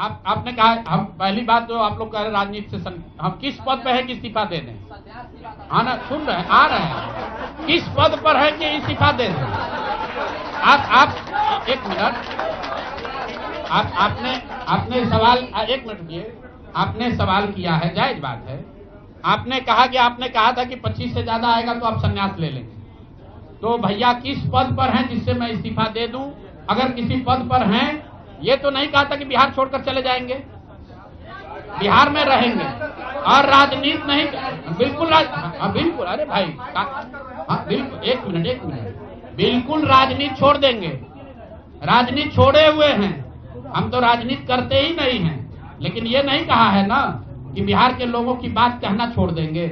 आपने कहा, हम पहली बात तो आप लोग कह रहे राजनीति से हम किस पद पे है कि इस्तीफा दे दें? हाँ ना, सुन रहे हैं, आ रहे हैं, किस पद पर है कि इस्तीफा दे दें? आप एक मिनट, आपने सवाल, एक मिनट रुकिए, आपने सवाल किया है, जायज बात है। आपने कहा कि आपने कहा था कि 25 से ज्यादा आएगा तो आप संन्यास ले लेंगे। तो भैया किस पद पर हैं जिससे मैं इस्तीफा दे दूं? अगर किसी पद पर हैं, ये तो नहीं कहा था कि बिहार छोड़कर चले जाएंगे, बिहार में रहेंगे और राजनीति नहीं, बिल्कुल बिल्कुल, अरे भाई बिल्कुल, एक मिनट, बिल्कुल राजनीति छोड़ देंगे, राजनीति छोड़े हुए हैं, हम तो राजनीति करते ही नहीं हैं। लेकिन ये नहीं कहा है ना कि बिहार के लोगों की बात कहना छोड़ देंगे,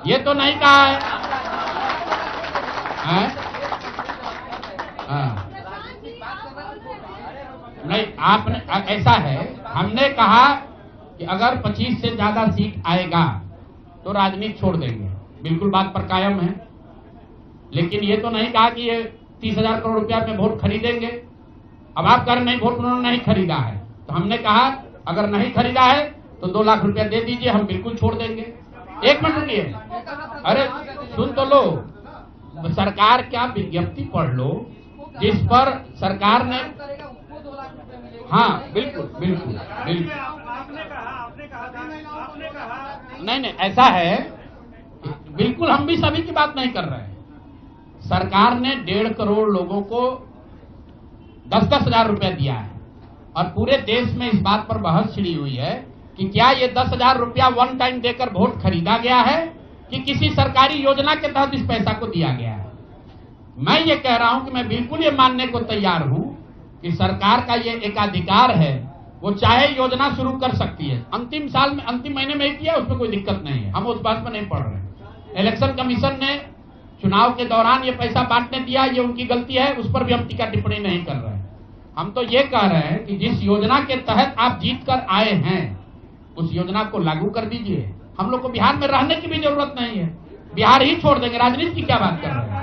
ये तो नहीं कहा है, नहीं, आपने ऐसा है, हमने कहा कि अगर 25 से ज्यादा सीट आएगा तो राजनीति छोड़ देंगे, बिल्कुल बात पर कायम है। लेकिन ये तो नहीं कहा कि ये 30,000 करोड़ रुपया में वोट खरीदेंगे। अब आप कह रहे नहीं, वोट उन्होंने नहीं खरीदा है, तो हमने कहा अगर नहीं खरीदा है तो 2 लाख रुपया दे दीजिए, हम बिल्कुल छोड़ देंगे। एक मिनट रुकिए, अरे सुन तो लो, सरकार क्या विज्ञप्ति पढ़ लो जिस पर सरकार ने, हाँ बिल्कुल बिल्कुल बिल्कुल, नहीं ऐसा है, बिल्कुल हम भी सभी की बात नहीं कर रहे हैं। सरकार ने 1.5 करोड़ लोगों को 10-10 हजार रुपया दिया है और पूरे देश में इस बात पर बहस छिड़ी हुई है कि क्या ये 10 हजार रुपया वन टाइम देकर वोट खरीदा गया है कि किसी सरकारी योजना के तहत इस पैसा को दिया गया है। मैं ये कह रहा हूं कि मैं बिल्कुल ये मानने को तैयार हूं कि सरकार का ये एकाधिकार है, वो चाहे योजना शुरू कर सकती है, अंतिम साल में, अंतिम महीने में किया, उसमें कोई दिक्कत नहीं है, हम उस बात में नहीं पढ़ रहे। इलेक्शन कमीशन ने चुनाव के दौरान ये पैसा बांटने दिया, ये उनकी गलती है, उस पर भी हम टीका टिप्पणी नहीं कर रहे हैं। हम तो ये कह रहे हैं कि जिस योजना के तहत आप जीत कर आए हैं उस योजना को लागू कर दीजिए। हम लोग को बिहार में रहने की भी जरूरत नहीं है, बिहार ही छोड़ देंगे, राजनीति की क्या बात कर रहे हैं?